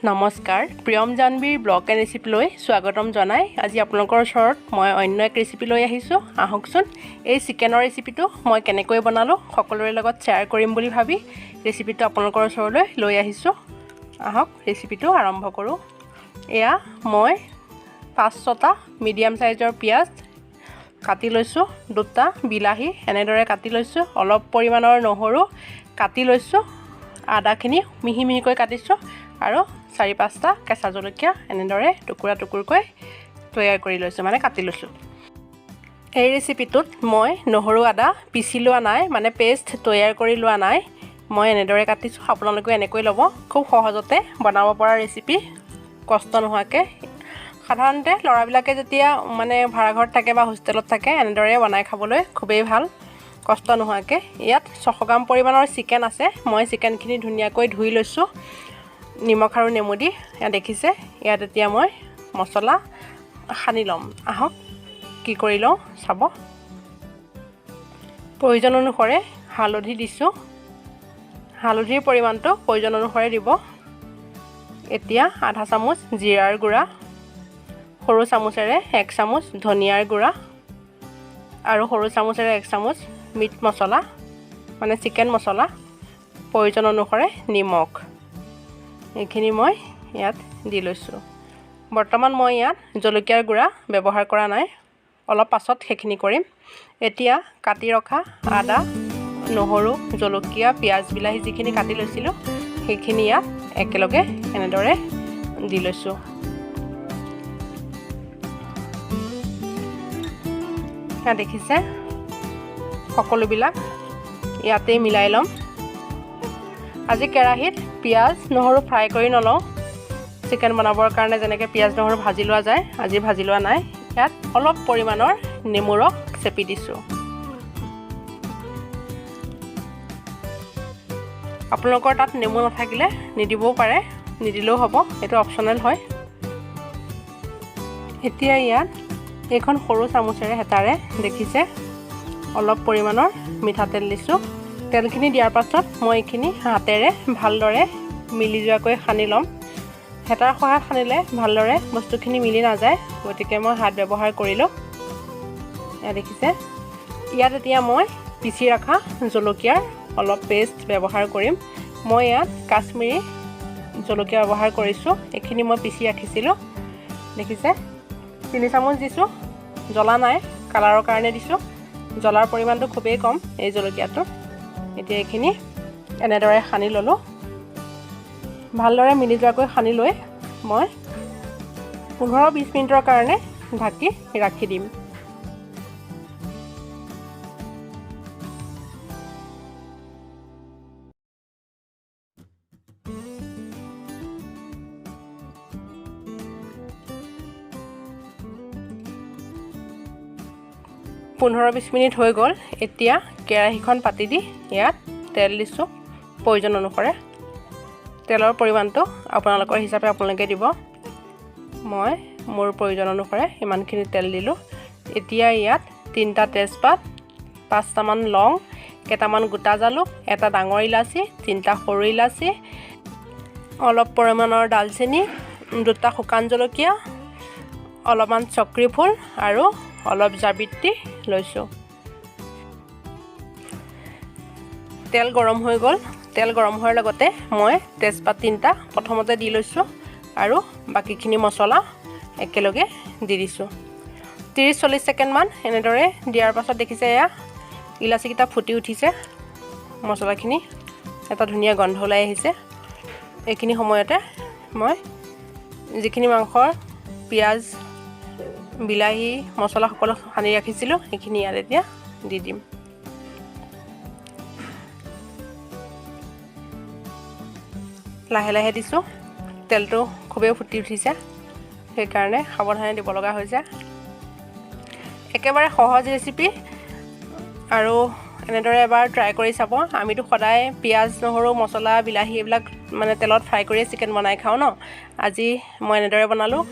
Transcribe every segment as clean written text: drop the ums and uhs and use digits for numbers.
নমস্কাৰ Priyam জানবীৰ blog and ৰেচিপিলৈ স্বাগতম জনাই আজি আপোনালোকৰ ওচৰত মই অন্য এক ৰেচিপি লৈ আহিছোঁ। আহকচোন এই চিকেনৰ ৰেচিপিটো মই কেনেকৈ বনালোঁ সকলোৰে লগত শ্বেয়াৰ কৰিম বুলি ভাবি ৰেচিপিটো আপোনালোকৰ ওচৰলৈ লৈ আহিছোঁ। আহক ৰেচিপিটো আৰম্ভ কৰোঁ। এয়া মই 5-6টা মিডিয়াম সাইজৰ পিঁয়াজ কাটি লৈছোঁ, 2টা বিলাহী এনেদৰে কাটি লৈছোঁ, অলপ পৰিমাণৰ নহৰু কাটি লৈছোঁ, আদাখিনি মিহি মিহিকৈ কাটিছোঁ আৰু 4-5টা কেঁচা জলকীয়া এনেদৰে টুকুৰা টুকুৰকৈ তৈয়াৰ কৰি লৈছোঁ, মানে কাটি লৈছোঁ। এই ৰেচিপিটোত মই নহৰু আদা পিচি লোৱা নাই, মানে পেষ্ট তৈয়াৰ কৰি লোৱা নাই। মই এনেদৰে কাটিছোঁ, আপোনালোকে এনেকৈ ল'ব। খুব সহজতে বনাব পৰা ৰেচিপি, কষ্ট নোহোৱাকৈ। সাধাৰণতে ল'ৰাবিলাকে যেতিয়া মানে ভাড়াঘৰত থাকে বা হোষ্টেলত থাকে এনেদৰে বনাই খাবলৈ খুবেই ভাল, কষ্ট নোহোৱাকৈ। ইয়াত 600 গ্ৰাম পৰিমাণৰ চিকেন আছে। মই চিকেনখিনি ধুনীয়াকৈ ধুই লৈছোঁ নিমখ আৰু নেমু দি। দেখিছে, ইয়াত এতিয়া মই মছলা সানি ল'ম। আহক কি কৰি লওঁ চাব। প্ৰয়োজন অনুসাৰে হালধি দিছোঁ, হালধিৰ পৰিমাণটো প্ৰয়োজন অনুসাৰে দিব। এতিয়া আধা চামুচ জিৰাৰ গুড়া, সৰু চামুচেৰে 1 চামুচ ধনিয়াৰ গুড়া আৰু সৰু চামুচেৰে 1 চামুচ মিট মছলা মানে চিকেন মছলা, প্ৰয়োজন অনুসাৰে নিমখ, এইখিনি মই ইয়াত দি লৈছোঁ। বৰ্তমান মই ইয়াত জলকীয়াৰ গুড়া ব্যৱহাৰ কৰা নাই, অলপ পাছত সেইখিনি কৰিম। এতিয়া কাটি ৰখা আদা, নহৰু, জলকীয়া, পিঁয়াজ, বিলাহী যিখিনি কাটি লৈছিলোঁ সেইখিনি ইয়াত একেলগে এনেদৰে দি লৈছোঁ। দেখিছে, সকলোবিলাক ইয়াতেই মিলাই ল'ম। আজি কেৰাহীত পিঁয়াজ নহৰু ফ্ৰাই কৰি নলওঁ। চিকেন বনাবৰ কাৰণে যেনেকৈ পিঁয়াজ নহৰু ভাজি লোৱা যায়, আজি ভাজি লোৱা নাই। ইয়াত অলপ পৰিমাণৰ নেমু ৰস চেপি দিছোঁ। আপোনালোকৰ তাত নেমু নাথাকিলে নিদিবও পাৰে, নিদিলেও হ'ব, এইটো অপশ্যনেল হয়। এতিয়া ইয়াত এইখন সৰু চামুচেৰে হেতাৰে দেখিছে অলপ পৰিমাণৰ মিঠাতেল দিছোঁ। তেলখিনি দিয়াৰ পাছত মই এইখিনি হাতেৰে ভালদৰে মিলি যোৱাকৈ সানি ল'ম। হেতাৰ সহায়ত সানিলে ভালদৰে বস্তুখিনি মিলি নাযায়, গতিকে মই হাত ব্যৱহাৰ কৰিলোঁ। দেখিছে, ইয়াত এতিয়া মই পিচি ৰখা জলকীয়াৰ অলপ পেষ্ট ব্যৱহাৰ কৰিম। মই ইয়াত কাশ্মীৰী জলকীয়া ব্যৱহাৰ কৰিছোঁ, এইখিনি মই পিচি ৰাখিছিলোঁ। দেখিছে, 3 চামুচ দিছোঁ, জ্বলা নাই, কালাৰৰ কাৰণে দিছোঁ। জ্বলাৰ পৰিমাণটো খুবেই কম এই জলকীয়াটো। এতিয়া এইখিনি এনেদৰে সানি ল'লোঁ। ভালদৰে মিলি যোৱাকৈ সানি লৈ মই 15-20 মিনিটৰ কাৰণে ঢাকি ৰাখি দিম। পোন্ধৰ 20 মিনিট হৈ গ'ল। এতিয়া কেৰাহীখন পাতি দি ইয়াত তেল দিছোঁ প্ৰয়োজন অনুসাৰে। তেলৰ পৰিমাণটো আপোনালোকৰ হিচাপে আপোনালোকে দিব। মই মোৰ প্ৰয়োজন অনুসাৰে ইমানখিনি তেল দিলোঁ। এতিয়া ইয়াত 3টা তেজপাত, 5টামান লং, কেইটামান গোটা জালুক, 1টা ডাঙৰ ইলাচি, 3টা সৰু ইলাচি, অলপ পৰিমাণৰ ডালচেনি, 2টা শুকান জলকীয়া, অলপমান চক্ৰী ফুল আৰু অলপ জাবিত্ৰী লৈছোঁ। তেল গৰম হৈ গ'ল। তেল গৰম হোৱাৰ লগতে মই তেজপাত 3টা প্ৰথমতে দি লৈছোঁ আৰু বাকীখিনি মছলা একেলগে দি দিছোঁ। 30-40 ছেকেণ্ডমান এনেদৰে দিয়াৰ পাছত দেখিছে এয়া ইলাচিকেইটা ফুটি উঠিছে, মছলাখিনি এটা ধুনীয়া গন্ধ ওলাই আহিছে। এইখিনি সময়তে মই যিখিনি মাংসৰ পিঁয়াজ, বিলাহী, মছলা সকলো সানি ৰাখিছিলোঁ সেইখিনি ইয়াত এতিয়া দি দিম। লাহে লাহে দিছোঁ, তেলটো খুবেই ফুটি উঠিছে, সেইকাৰণে সাৱধানে দিব লগা হৈছে। একেবাৰে সহজ ৰেচিপি আৰু এনেদৰে এবাৰ ট্ৰাই কৰি চাব। আমিতো সদায় পিঁয়াজ, নহৰু, মছলা, বিলাহী এইবিলাক মানে তেলত ফ্ৰাই কৰিয়ে চিকেন বনাই খাওঁ ন। আজি মই এনেদৰে বনালোঁ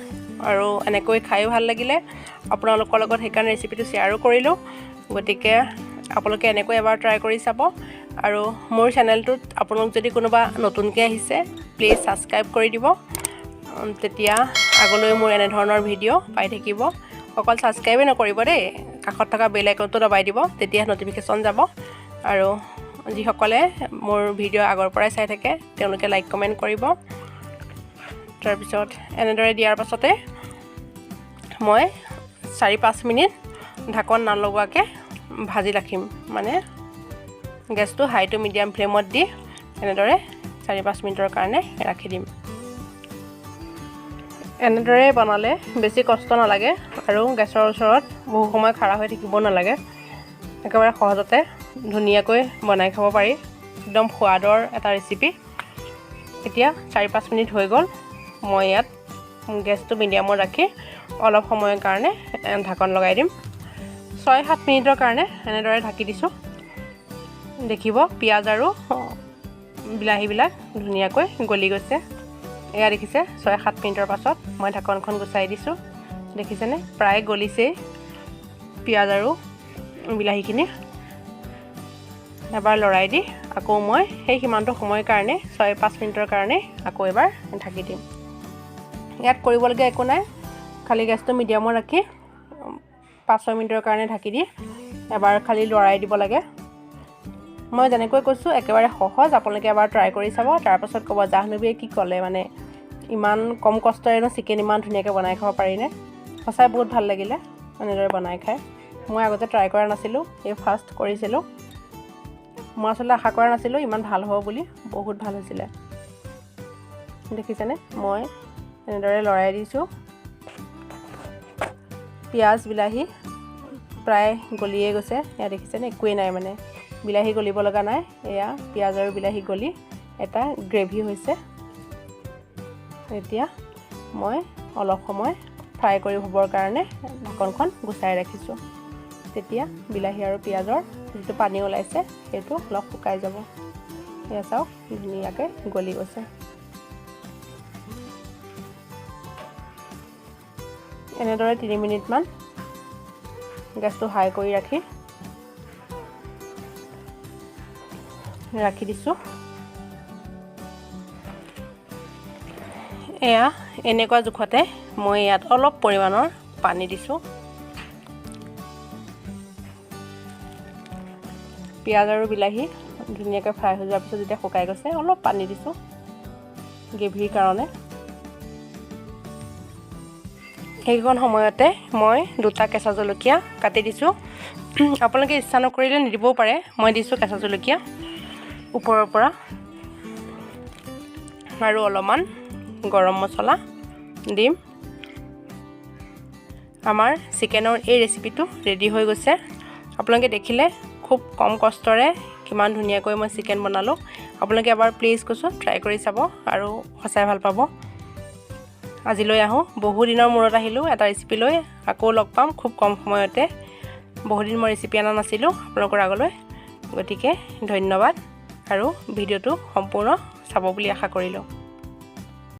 আৰু এনেকৈ খায়ো ভাল লাগিলে। আপোনালোকৰ লগত সেইকাৰণে ৰেচিপিটো শ্বেয়াৰো কৰিলোঁ। গতিকে আপোনালোকে এনেকৈ এবাৰ ট্ৰাই কৰি চাব। আৰু মোৰ চেনেলটোত আপোনালোক যদি কোনোবা নতুনকৈ আহিছে প্লিজ ছাবস্ক্ৰাইব কৰি দিব। তেতিয়া আগলৈ মোৰ এনেধৰণৰ ভিডিঅ' পাই থাকিব। অকল ছাবস্ক্ৰাইবেই নকৰিব দেই, কাষত থকা বেল আইকনটো দবাই দিব, তেতিয়া ন'টিফিকেশ্যন যাব। আৰু যিসকলে মোৰ ভিডিঅ' আগৰ পৰাই চাই থাকে তেওঁলোকে লাইক কমেণ্ট কৰিব। তাৰপিছত এনেদৰে দিয়াৰ পাছতে মই 4-5 মিনিট ঢাকন নলগোৱাকৈ ভাজি ৰাখিম। মানে গেছটো হাই টু মিডিয়াম ফ্লেমত দি এনেদৰে 4-5 মিনিটৰ কাৰণে ৰাখি দিম। এনেদৰে বনালে বেছি কষ্ট নালাগে আৰু গেছৰ ওচৰত বহু সময় খাৰা হৈ থাকিব নালাগে। একেবাৰে সহজতে ধুনীয়াকৈ বনাই খাব পাৰি। একদম সোৱাদৰ এটা ৰেচিপি। এতিয়া 4-5 মিনিট হৈ গ'ল। মই ইয়াত গেছটো মিডিয়ামত ৰাখি অলপ সময়ৰ কাৰণে ঢাকন লগাই দিম। 6-7 মিনিটৰ কাৰণে এনেদৰে ঢাকি দিছোঁ। দেখিব পিঁয়াজ আৰু বিলাহীবিলাক ধুনীয়াকৈ গলি গৈছে। এয়া দেখিছে 6-7 মিনিটৰ পাছত মই ঢাকনখন গুচাই দিছোঁ। দেখিছেনে প্ৰায় গলিছেই পিঁয়াজ আৰু বিলাহীখিনি। এবাৰ লৰাই দি আকৌ মই সেই সিমানটো সময়ৰ কাৰণে 6-5 মিনিটৰ কাৰণে আকৌ এবাৰ ঢাকি দিম। ইয়াত কৰিবলগীয়া একো নাই, খালি গেছটো মিডিয়ামত ৰাখি 5-6 মিনিটৰ কাৰণে ঢাকি দি এবাৰ খালি লৰাই দিব লাগে। মই যেনেকৈ কৈছোঁ একেবাৰে সহজ, আপোনালোকে এবাৰ ট্ৰাই কৰি চাব। তাৰপাছত ক'ব জাহ্নৱীয়ে কি ক'লে, মানে ইমান কম কষ্টৰেনো চিকেন ইমান ধুনীয়াকৈ বনাই খাব পাৰিনে। সঁচাই বহুত ভাল লাগিলে এনেদৰে বনাই খাই। মই আগতে ট্ৰাই কৰা নাছিলোঁ, এই ফাৰ্ষ্ট কৰিছিলোঁ। মই আচলতে আশা কৰা নাছিলোঁ ইমান ভাল হ'ব বুলি, বহুত ভাল হৈছিলে। দেখিছেনে মই এনেদৰে লৰাই দিছোঁ। পিঁয়াজ বিলাহী প্ৰায় গলিয়ে গৈছে। এয়া দেখিছেনে একোৱেই নাই, মানে বিলাহী গলিব লগা নাই। এয়া পিঁয়াজ আৰু বিলাহী গলি এটা গ্ৰেভি হৈছে। এতিয়া মই অলপ সময় ফ্ৰাই কৰি হ'বৰ কাৰণে ঢাকনখন গুচাই ৰাখিছোঁ। তেতিয়া বিলাহী আৰু পিঁয়াজৰ যিটো পানী ওলাইছে সেইটো অলপ শুকাই যাব। এয়া চাওক ধুনীয়াকৈ গলি গৈছে। এনেদৰে 3 মিনিটমান গেছটো হাই কৰি ৰাখি দিছোঁ। এয়া এনেকুৱা জোখতে মই ইয়াত অলপ পৰিমাণৰ পানী দিছোঁ। পিঁয়াজ আৰু বিলাহী ধুনীয়াকৈ ফ্ৰাই হৈ যোৱাৰ পিছত যেতিয়া শুকাই গৈছে অলপ পানী দিছোঁ গ্ৰেভিৰ কাৰণে। সেইকণ সময়তে মই 2টা কেঁচা জলকীয়া কাটি দিছোঁ। আপোনালোকে ইচ্ছা নকৰিলে নিদিবও পাৰে, মই দিছোঁ কেঁচা জলকীয়া ওপৰৰ পৰা। আৰু অলপমান গৰম মছলা দিম। আমাৰ চিকেনৰ এই ৰেচিপিটো ৰেডি হৈ গৈছে। আপোনালোকে দেখিলে খুব কম কষ্টৰে কিমান ধুনীয়াকৈ মই চিকেন বনালোঁ। আপোনালোকে এবাৰ প্লিজ কৈছোঁ ট্ৰাই কৰি চাব আৰু সঁচাই ভাল পাব। আজিলৈ আহোঁ, বহুদিনৰ মূৰত আহিলোঁ এটা ৰেচিপি লৈ। আকৌ লগ পাম খুব কম সময়তে। বহুদিন মই ৰেচিপি অনা নাছিলোঁ আপোনালোকৰ আগলৈ। গতিকে ধন্যবাদ আৰু ভিডিঅ'টো সম্পূৰ্ণ চাব বুলি আশা কৰিলোঁ।